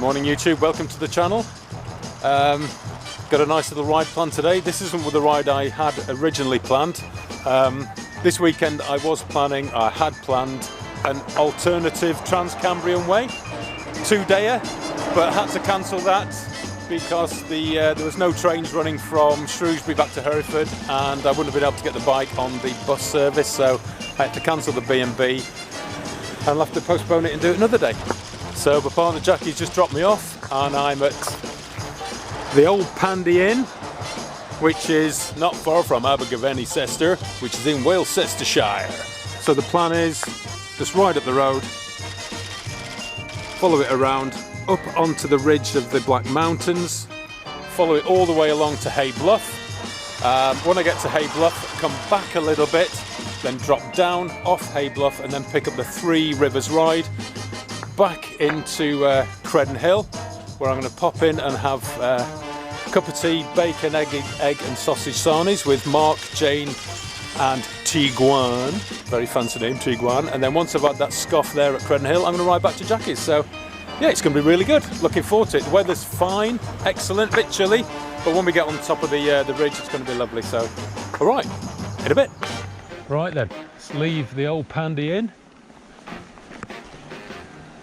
morning YouTube, welcome to the channel. Got a nice little ride planned today. This isn't the ride I had originally planned. This weekend I had planned an alternative Trans-Cambrian way, 2-dayer, but I had to cancel that because there was no trains running from Shrewsbury back to Hereford and I wouldn't have been able to get the bike on the bus service, so I had to cancel the B&B and I'll have to postpone it and do it another day. So my partner Jackie's just dropped me off and I'm at the old Pandy Inn, which is not far from Abergavenny Cester, which is in Wales Cestershire. So the plan is just ride up the road, follow it around, up onto the ridge of the Black Mountains, follow it all the way along to Hay Bluff. When I get to Hay Bluff, come back a little bit, then drop down off Hay Bluff and then pick up the Three Rivers ride back into Credden Hill, where I'm going to pop in and have a cup of tea, bacon, egg and sausage sarnies with Mark, Jane and Tiguan. Very fancy name, Tiguan. And then once I've had that scoff there at Credden Hill, I'm going to ride back to Jackie's. So yeah, it's going to be really good. Looking forward to it. The weather's fine, excellent, a bit chilly, but when we get on top of the ridge, it's going to be lovely. So, all right, in a bit. Right then, let's leave the old Pandy Inn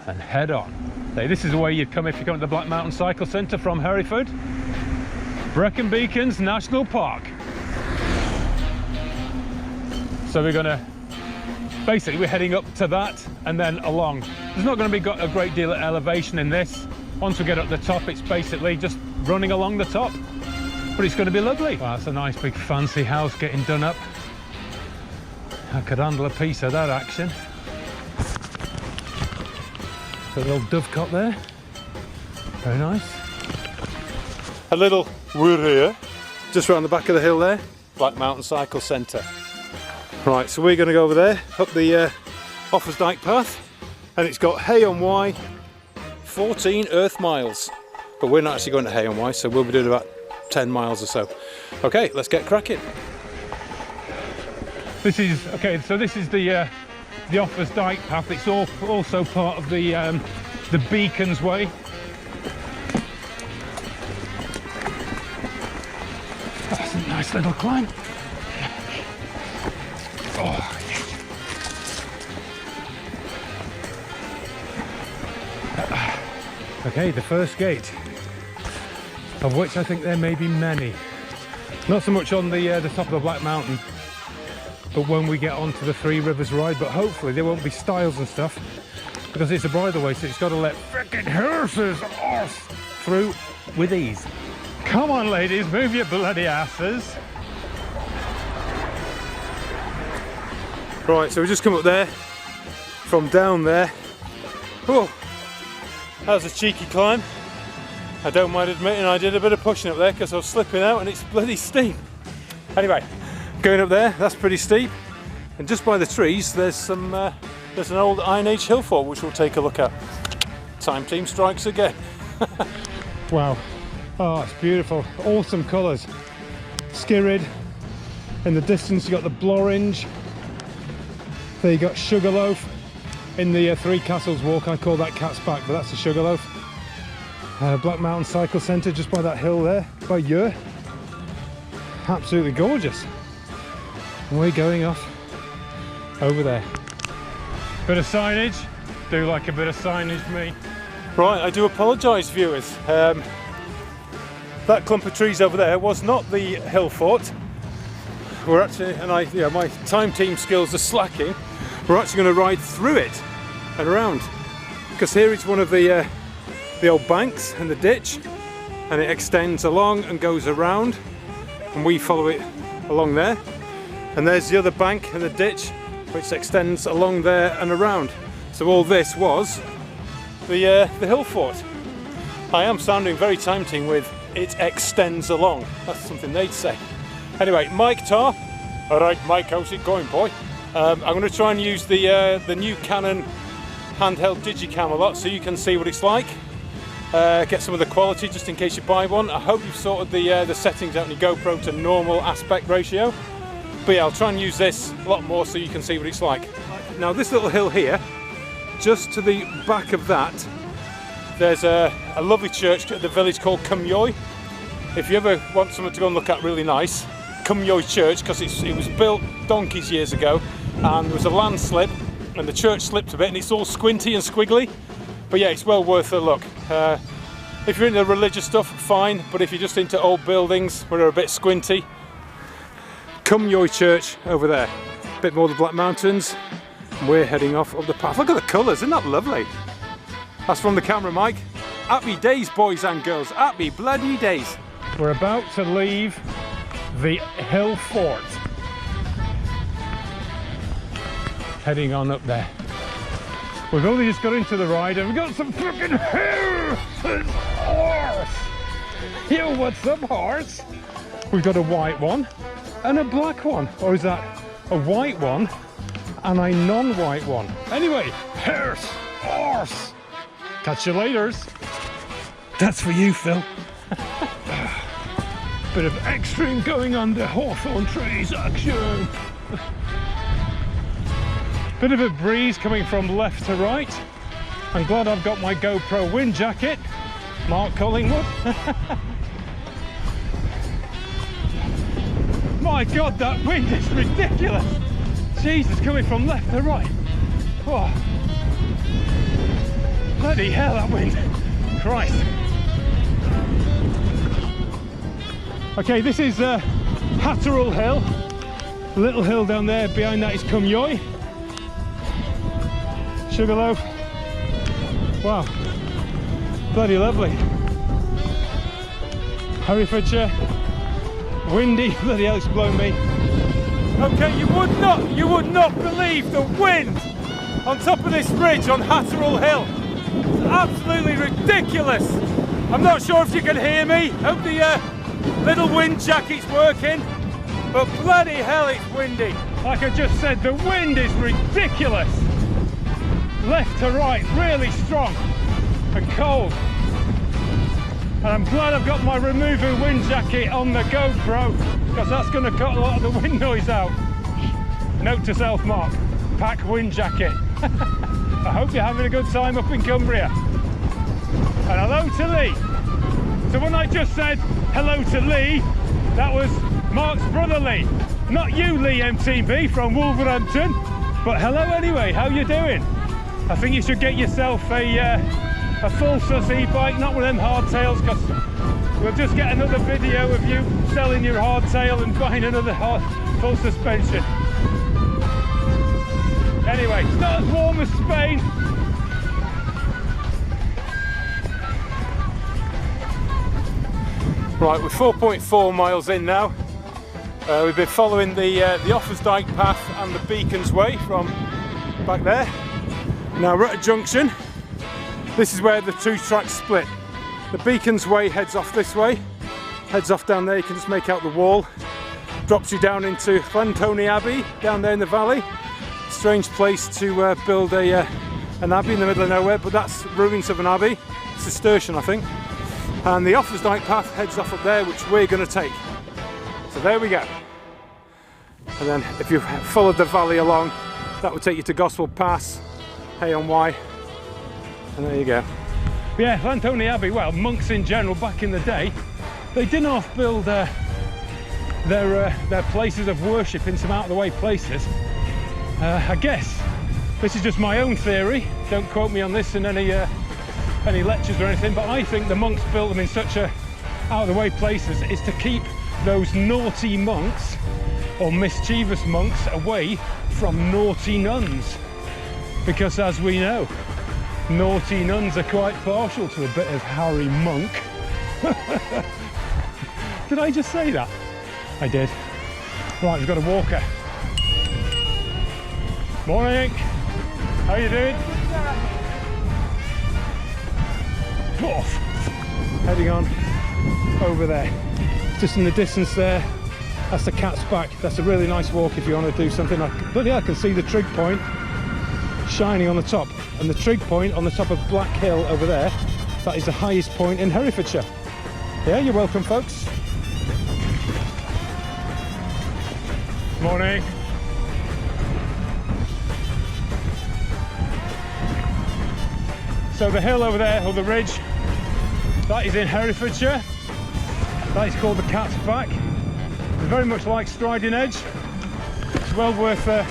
and head on. So this is the way you'd come if you come to the Black Mountain Cycle Centre from Hereford. Brecon Beacons National Park. So we're heading up to that and then along. There's not going to be a great deal of elevation in this. Once we get up the top, it's basically just running along the top. But it's going to be lovely. Wow, that's a nice big fancy house getting done up. I could handle a piece of that action. Got a little dovecot there. Very nice. A little wood here, just around the back of the hill there. Black Mountain Cycle Centre. Right, so we're going to go over there, up the Offas Dyke path, and it's got Hay on Wye, 14 earth miles. But we're not actually going to Hay on Wye, so we'll be doing about 10 miles or so. Okay, let's get cracking. This is the Offas Dyke path. It's also part of the Beacons Way. That's a nice little climb. Oh, yeah. Okay, the first gate, of which I think there may be many. Not so much on the top of the Black Mountain, but when we get onto the Three Rivers ride, but hopefully there won't be stiles and stuff because it's a bridleway, so it's got to let frickin' horses off through with ease. Come on ladies, move your bloody asses. Right, so we just come up there from down there. Oh, that was a cheeky climb. I don't mind admitting I did a bit of pushing up there because I was slipping out and it's bloody steep. Anyway, going up there, that's pretty steep, and just by the trees there's an old Iron Age hill fort which we'll take a look at. Time team strikes again. Wow, oh it's beautiful, awesome colours. Skirrid, in the distance you got the Blorange, there you got Sugarloaf. In the Three Castles walk I call that Cat's Back, but that's the Sugarloaf. Black Mountain Cycle Centre just by that hill there, by Ure. Absolutely gorgeous. We're going off over there. Bit of signage, do like a bit of signage me. Right, I do apologise viewers. That clump of trees over there was not the hill fort. We're actually, my time team skills are slacking. We're actually going to ride through it and around. Because here is one of the old banks and the ditch, and it extends along and goes around, and we follow it along there. And there's the other bank and the ditch which extends along there and around. So all this was the hill fort. I am sounding very time team with it extends along. That's something they'd say. Anyway, Mike Tar. Alright Mike, how's it going boy? I'm going to try and use the new Canon handheld digicam a lot so you can see what it's like. Get some of the quality just in case you buy one. I hope you've sorted the settings out on your GoPro to normal aspect ratio. But yeah, I'll try and use this a lot more so you can see what it's like. Now this little hill here, just to the back of that, there's a lovely church at the village called Kiox. If you ever want something to go and look at really nice, Kiox Church, because it was built donkeys years ago, and there was a landslip and the church slipped a bit and it's all squinty and squiggly, but yeah, it's well worth a look. If you're into religious stuff, fine, but if you're just into old buildings where they're a bit squinty, Kiox Church over there. A bit more of the Black Mountains, and we're heading off up the path. Look at the colours, isn't that lovely? That's from the camera, Mike. Happy days, boys and girls, happy bloody days. We're about to leave the hill fort. Heading on up there. We've only just got into the ride and we've got some fucking horse! Yo, what's up, horse? We've got a white one and a black one. Or is that a white one and a non-white one? Anyway, horse! Catch you laters. That's for you, Phil. Bit of extreme going under hawthorn trees action. Bit of a breeze coming from left to right. I'm glad I've got my GoPro wind jacket. Mark Collingwood. My God, that wind is ridiculous. Jesus, coming from left to right. Oh. Bloody hell, that wind. Christ. Okay, this is Hatterall Hill. The little hill down there, behind that is Kiox. Sugarloaf. Wow, bloody lovely. Herefordshire. Windy, bloody hell, it's blown me. Okay, you would not believe the wind on top of this ridge on Hatterall Hill. It's absolutely ridiculous. I'm not sure if you can hear me. Hope the little wind jacket's working, but bloody hell, it's windy. Like I just said, the wind is ridiculous. Left to right, really strong and cold. And I'm glad I've got my remover wind jacket on the GoPro, because that's going to cut a lot of the wind noise out. Note to self, Mark, pack wind jacket. I hope you're having a good time up in Cumbria. And hello to Lee. So when I just said hello to Lee, that was Mark's brother Lee. Not you, Lee MTB from Wolverhampton, but hello anyway, how you doing? I think you should get yourself a full sus e-bike, not one of them hardtails, because we'll just get another video of you selling your hardtail and buying another full suspension. Anyway, it's not as warm as Spain. Right, we're 4.4 miles in now. We've been following the Offas Dyke path and the Beacons Way from back there. Now we're at a junction. This is where the two tracks split. The Beacons Way heads off this way, heads off down there. You can just make out the wall. Drops you down into Llantony Abbey down there in the valley. Strange place to build an abbey in the middle of nowhere, but that's ruins of an abbey, Cistercian I think. And the Offas Dyke path heads off up there, which we're going to take. So there we go. And then if you followed the valley along, that would take you to Gospel Pass, Hay on Wye, and there you go. Yeah, Llantony Abbey, well, monks in general back in the day, they didn't half build their places of worship in some out of the way places. I guess this is just my own theory, don't quote me on this in any lectures or anything, but I think the monks built them in such a out of the way places is to keep those naughty monks or mischievous monks away from naughty nuns, because as we know, naughty nuns are quite partial to a bit of Harry Monk. Did I just say that? I did. Right, we've got a walker. Morning. How you doing? Off. Heading on over there. Just in the distance there, that's the Cat's Back. That's a really nice walk if you want to do something like. But yeah, I can see the trig point shining on the top, and the trig point on the top of Black Hill over there, that is the highest point in Herefordshire. Yeah, you're welcome, folks. Morning. So the hill over there, or the ridge, that is in Herefordshire. That is called the Cat's Back. It's very much like Striding Edge. It's well worth a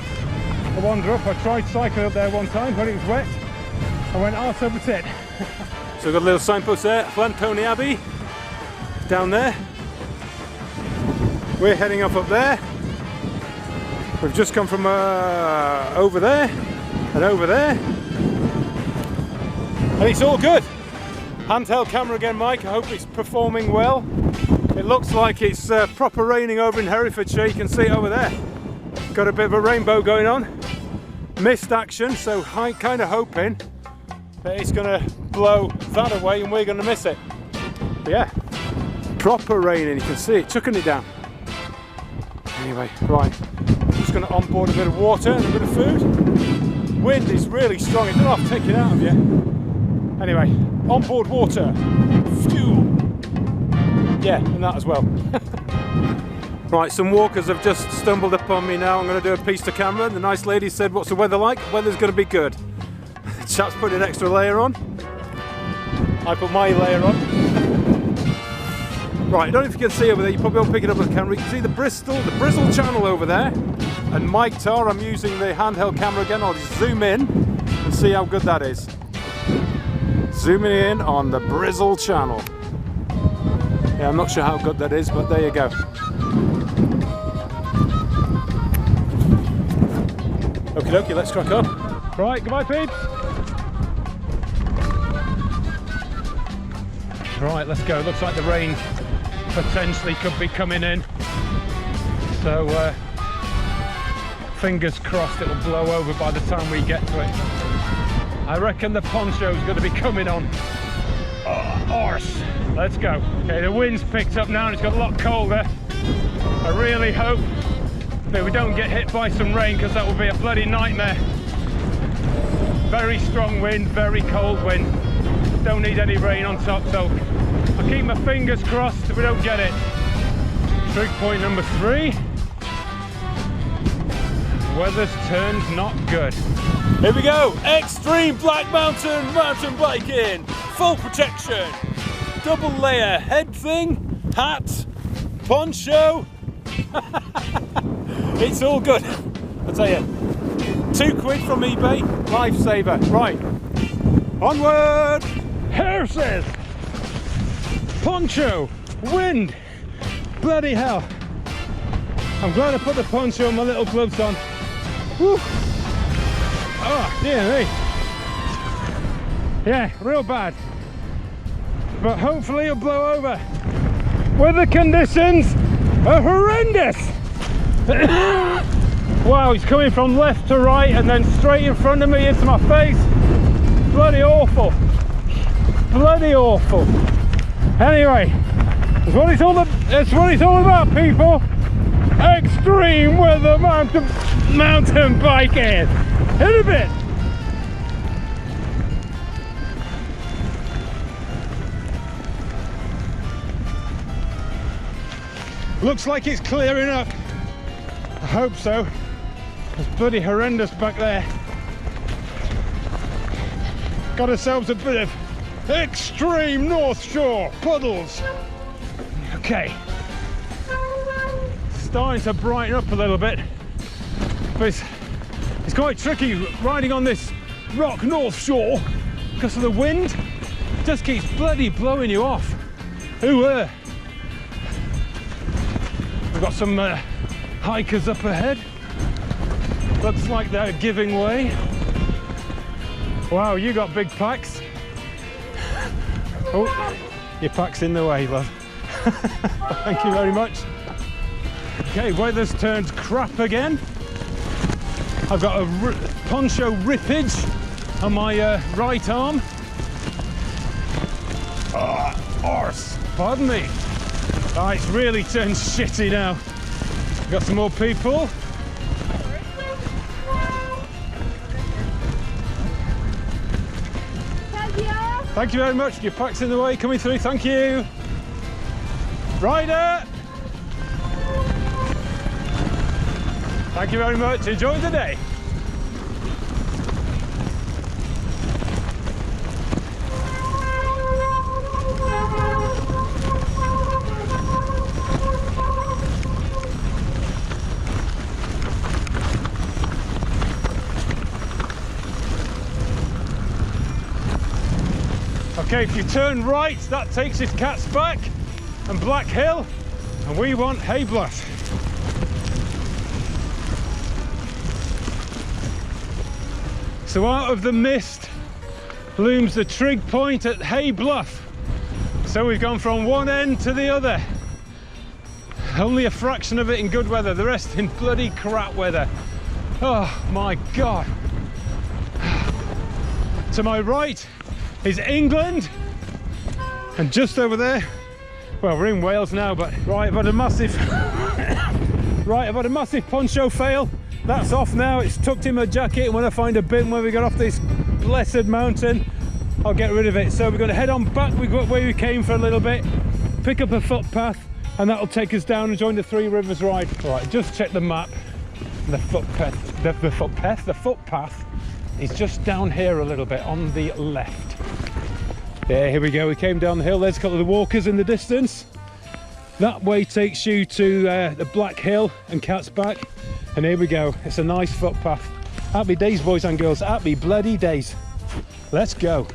wander up. I tried cycling up there one time when it was wet. I went arse over tit. So we've got a little signpost there, Flantony Abbey, down there. We're heading up there. We've just come from over there and over there. And it's all good. Handheld camera again, Mike. I hope it's performing well. It looks like it's proper raining over in Herefordshire. You can see it over there. Got a bit of a rainbow going on. Mist action, so I'm kind of hoping that it's going to blow that away and we're going to miss it. But yeah, proper raining. You can see it, chucking it down. Anyway, right. I'm just going to onboard a bit of water and a bit of food. Wind is really strong. It doesn't have to take it out of you. Anyway, onboard water, fuel. Yeah, and that as well. Right, some walkers have just stumbled upon me now. I'm going to do a piece to camera. The nice lady said, what's the weather like? Weather's going to be good. The chap's put an extra layer on. I put my layer on. Right, I don't know if you can see over there, you probably won't pick it up with the camera. You can see the Brizzle Channel over there. And Mike Tar, I'm using the handheld camera again. I'll just zoom in and see how good that is. Zooming in on the Brizzle Channel. Yeah, I'm not sure how good that is, but there you go. Okie dokie, let's crack on. Right, goodbye peeps. Right, let's go. Looks like the rain potentially could be coming in. So, fingers crossed it'll blow over by the time we get to it. I reckon the poncho's going to be coming on. Oh, arse. Let's go. Okay, the wind's picked up now and it's got a lot colder. I really hope that we don't get hit by some rain because that would be a bloody nightmare. Very strong wind, very cold wind. Don't need any rain on top, so I'll keep my fingers crossed if we don't get it. Trig point number 3. Weather's turned not good. Here we go, extreme black mountain biking, full protection, double layer head thing, hat, poncho. It's all good. I'll tell you, £2 from eBay, lifesaver. Right, onward. Horses, poncho, wind, bloody hell. I'm glad I put the poncho and my little gloves on. Woo. Oh, dear me. Yeah, real bad. But hopefully it'll blow over. Weather conditions are horrendous. Wow, he's coming from left to right and then straight in front of me into my face. Bloody awful. Bloody awful. Anyway, that's what it's all about, people. Extreme weather mountain biking. In a bit. Looks like it's clearing up. I hope so. It's bloody horrendous back there. Got ourselves a bit of extreme North Shore puddles. Okay. Starting to brighten up a little bit. But it's quite tricky riding on this rock North Shore because of the wind. It just keeps bloody blowing you off. Ooh, we've got some hikers up ahead. Looks like they're giving way. Wow, you got big packs. Oh, your pack's in the way, love. Thank you very much. Okay, weather's turned crap again. I've got a poncho rippage on my right arm. Arse, pardon me. Oh, it's really turned shitty now. Got some more people. Thank you very much. Your pack's in the way, coming through. Thank you. Rider. Thank you very much. Enjoy the day. Okay, if you turn right, that takes us Cat's Back and Black Hill, and we want Hay Bluff. So out of the mist looms the trig point at Hay Bluff. So we've gone from one end to the other. Only a fraction of it in good weather, the rest in bloody crap weather. Oh my God. To my right is England, and just over there, well, we're in Wales now, but right, I've had a massive right, I've had a massive poncho fail. That's off now, it's tucked in my jacket, and when I find a bin where we got off this blessed mountain, I'll get rid of it. So we're going to head on back where we came for a little bit, pick up a footpath, and that'll take us down and join the Three Rivers ride. All right, just check the map. The footpath is just down here a little bit on the left. There, here we go. We came down the hill. There's a couple of the walkers in the distance. That way takes you to the Black Hill and Cat's Back. And here we go. It's a nice footpath. Happy days, boys and girls. Happy bloody days. Let's go.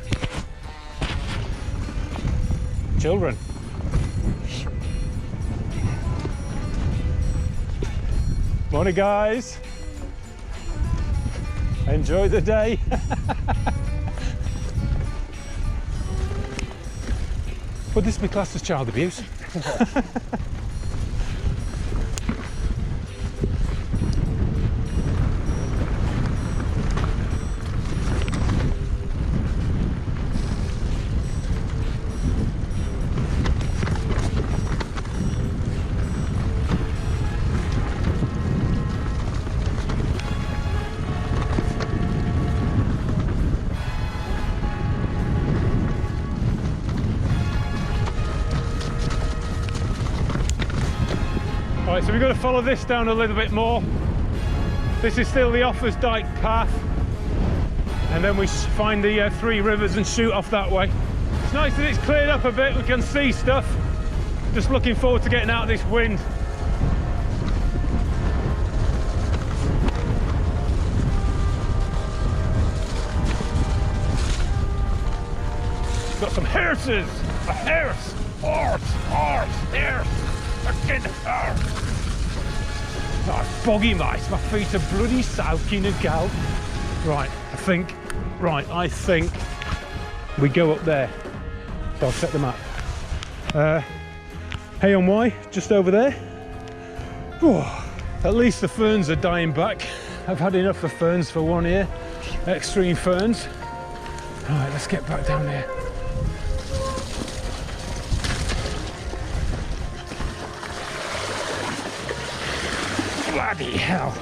Children. Morning, guys. Enjoy the day. Would this be classed as child abuse? Right, so we've got to follow this down a little bit more. This is still the Offas Dyke path, and then we find the Three Rivers and shoot off that way. It's nice that it's cleared up a bit, we can see stuff. Just looking forward to getting out of this wind. Got some horses! A horse! Horse! Fucking horse! Oh, boggy mice, my feet are bloody soaking and gal. Right, I think we go up there. So I'll set the map. Hay on Y, just over there. Oh, at least the ferns are dying back. I've had enough of ferns for one year. Extreme ferns. Right, let's get back down there. Bloody hell.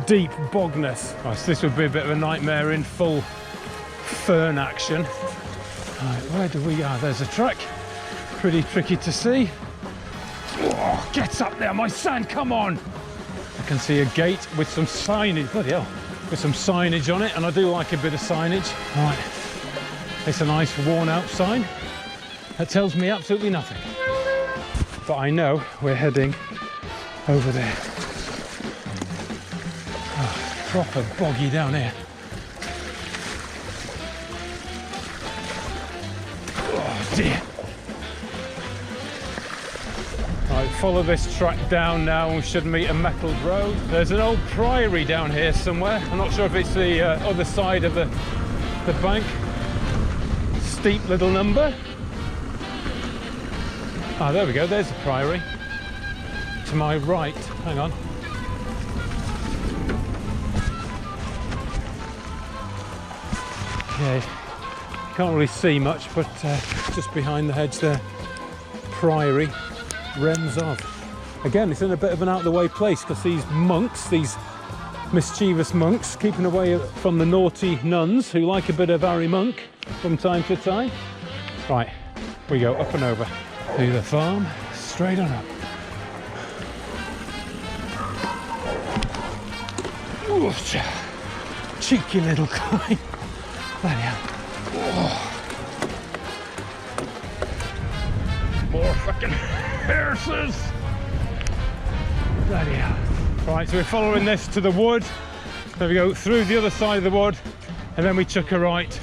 Deep bogness. Right, so this would be a bit of a nightmare in full fern action. Right, where do we go? There's a track. Pretty tricky to see. Oh, get up there, my son, come on. I can see a gate with some signage, bloody hell, with some signage on it, and I do like a bit of signage. Right, it's a nice worn out sign. That tells me absolutely nothing. But I know we're heading over there. Oh, proper boggy down here. Oh dear. Right, follow this track down now and we should meet a metalled road. There's an old priory down here somewhere. I'm not sure if it's the other side of the bank. Steep little number. Ah, there we go, there's the priory. To my right, hang on. Okay, can't really see much, but just behind the hedge there, priory, Rems of. Again, it's in a bit of an out of the way place because these monks, these mischievous monks, keeping away from the naughty nuns who like a bit of Harry Monk from time to time. Right, we go up and over. To the farm, straight on up. Ooh, cheeky little climb. Bloody hell. Oh. More fucking horses. Bloody hell. Right, so we're following this to the wood. There we go, through the other side of the wood, and then we took a right.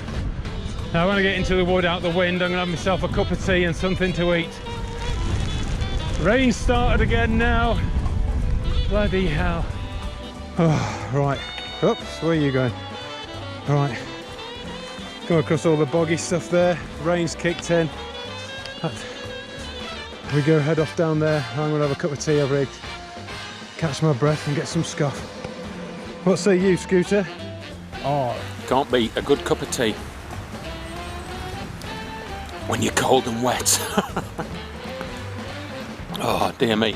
Now when I get into the wood out the wind, I'm gonna have myself a cup of tea and something to eat. Rain started again now. Bloody hell. Oh, right. Oops, where are you going? All right. Come across all the boggy stuff there. Rain's kicked in. We go head off down there. I'm gonna have a cup of tea over here, catch my breath and get some scoff. What say you, Scooter? Oh, can't beat a good cup of tea when you're cold and wet. Oh dear me.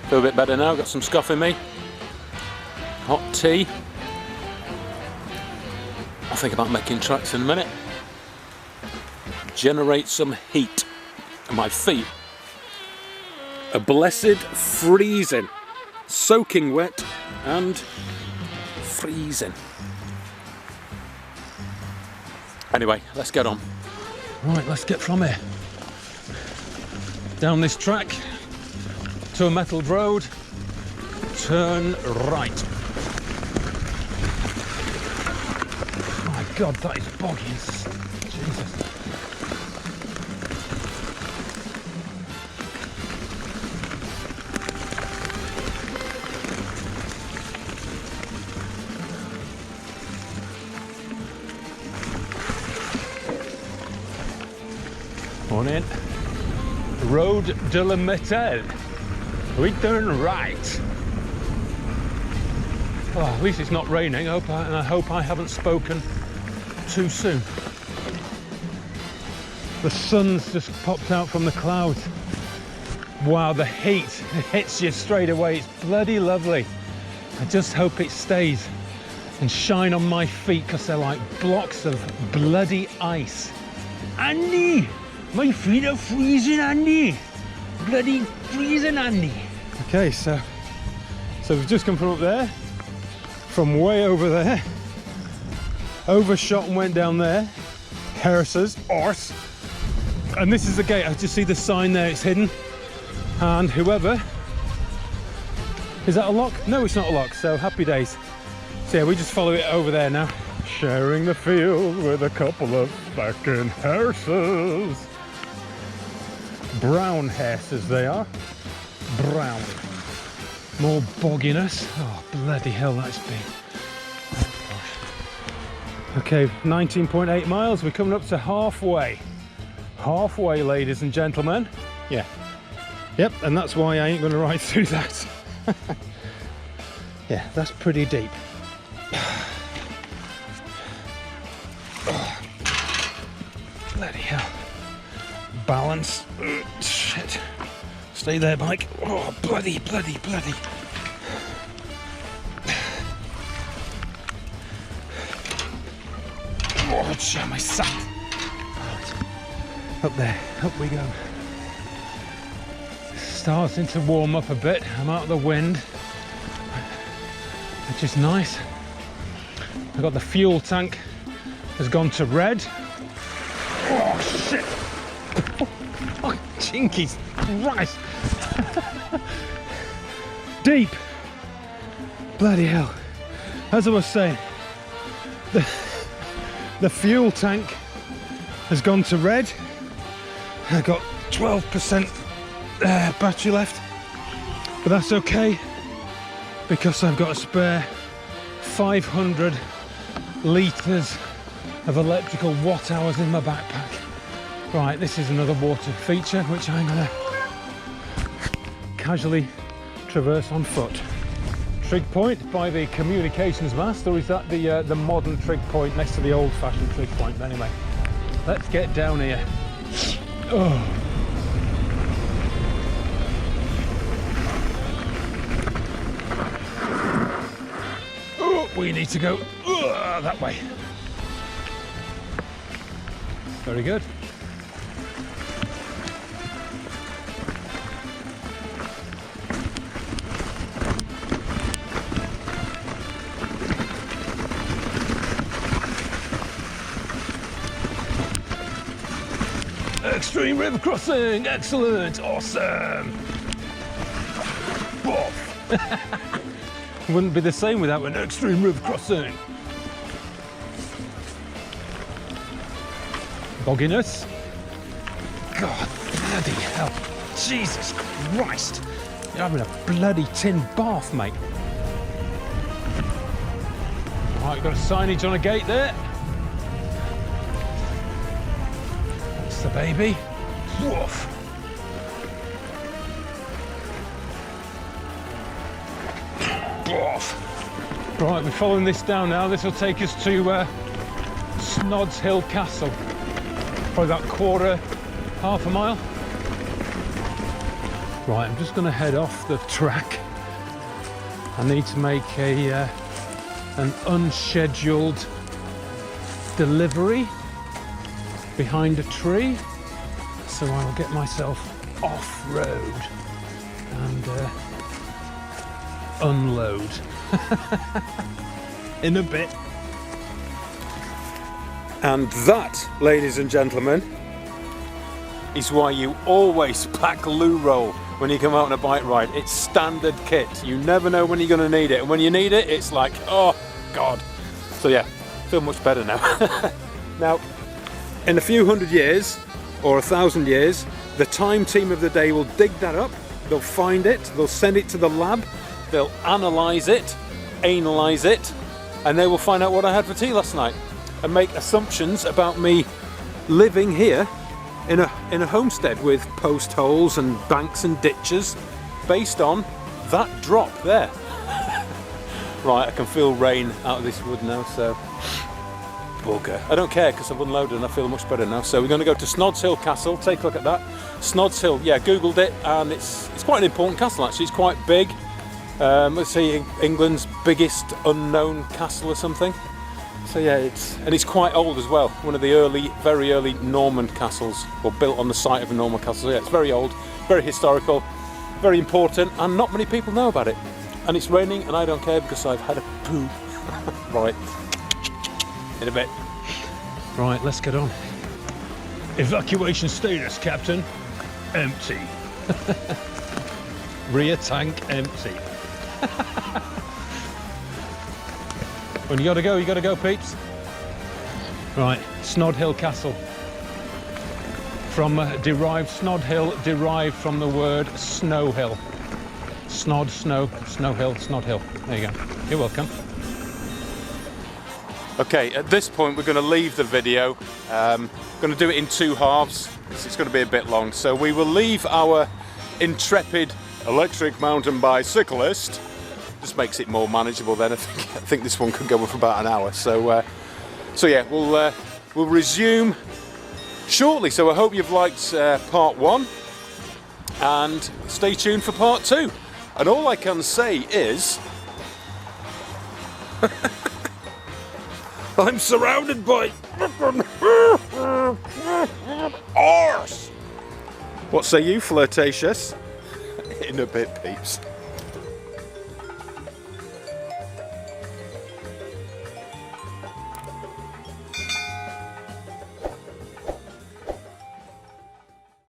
Feel a bit better now, got some scoff in me. Hot tea. I'll think about making tracks in a minute. Generate some heat. And my feet are blessed freezing. Soaking wet and freezing. Anyway, let's get on. Right, let's get from here. Down this track to a metalled road, turn right. My God, that is boggy. Jesus. On in. Road de la Metal. We turn right. Oh, at least it's not raining. And I hope I haven't spoken too soon. The sun's just popped out from the clouds. Wow, the heat, it hits you straight away. It's bloody lovely. I just hope it stays and shine on my feet because they're like blocks of bloody ice. Andy! My feet are freezing, Andy! Bloody freezing, Andy! Okay, so we've just come from up there, from way over there, overshot and went down there, Hereford, Ors, and this is the gate. I just see the sign there, it's hidden, and whoever, is that a lock? No, it's not a lock, so happy days. So yeah, we just follow it over there now. Sharing the field with a couple of fucking Herefords. Brown Herefords they are. Brown. More bogginess. Oh, bloody hell, that's big. Oh, gosh. Okay, 19.8 miles. We're coming up to halfway. Halfway, ladies and gentlemen. Yeah. Yep, and that's why I ain't going to ride through that. Yeah, that's pretty deep. Oh, bloody hell. Balance. Shit. Stay there, bike. Oh, bloody. Oh, shit, my sack. Up there, up we go. Starting to warm up a bit. I'm out of the wind, which is nice. I've got the fuel tank has gone to red. Oh shit! Oh, jinkies! Christ! Deep! Bloody hell! As I was saying, the fuel tank has gone to red. I've got 12% battery left, but that's okay because I've got a spare 500 litres of electrical watt hours in my backpack. Right, this is another water feature which I'm gonna casually traverse on foot. Trig point by the communications mast, or is that the modern trig point next to the old-fashioned trig point? Anyway, let's get down here. Oh. Oh, we need to go that way. Very good. Extreme river crossing, excellent, awesome. Wouldn't be the same without an extreme river crossing. bogginess. God, bloody hell. Jesus Christ. You're having a bloody tin bath, mate. Right, got a signage on a gate there. That's the baby. Woof. Woof. Right, we're following this down now. This will take us to Snods Hill Castle. Probably about half a mile. Right, I'm just going to head off the track. I need to make an unscheduled delivery behind a tree, so I will get myself off-road and unload in a bit. And that, ladies and gentlemen, Is why you always pack loo roll when you come out on a bike ride. It's standard kit. You never know when you're going to need it, and when you need it, it's like, oh God. So yeah, feel much better now. now, in a few hundred years, or 1,000 years, the time team of the day will dig that up, they'll find it, they'll send it to the lab, They'll analyse it, analyse it, and they will find out what I had for tea last night and make assumptions about me living here in a homestead with post holes and banks and ditches based on that drop there. Right, I can feel rain out of this wood now, so bugger. I don't care because I've unloaded and I feel much better now. So we're going to go to Snods Hill Castle. Take a look at that. Snods Hill, yeah, googled it, and it's quite an important castle actually. It's quite big. Let's see, England's biggest unknown castle or something. So yeah, it's quite old as well. One of the very early Norman castles, or built on the site of a Norman castle. So yeah, it's very old, very historical, very important, and not many people know about it. And it's raining, and I don't care because I've had a poo. Right, in a bit. Right, let's get on. Evacuation status, Captain. Empty. Rear tank empty. When you gotta go, peeps. Right, Snod Hill Castle. Snod Hill derived from the word snow hill. Snod, snow hill, Snod Hill. There you go. You're welcome. Okay, at this point we're going to leave the video. Going to do it in two halves. It's going to be a bit long. So we will leave our intrepid electric mountain bicyclist. Just makes it more manageable then. I think this one could go for about an hour. So yeah, we'll resume shortly. So I hope you've liked part one, and stay tuned for part two. And all I can say is, I'm surrounded by arse. What say you, flirtatious? In a bit, peeps.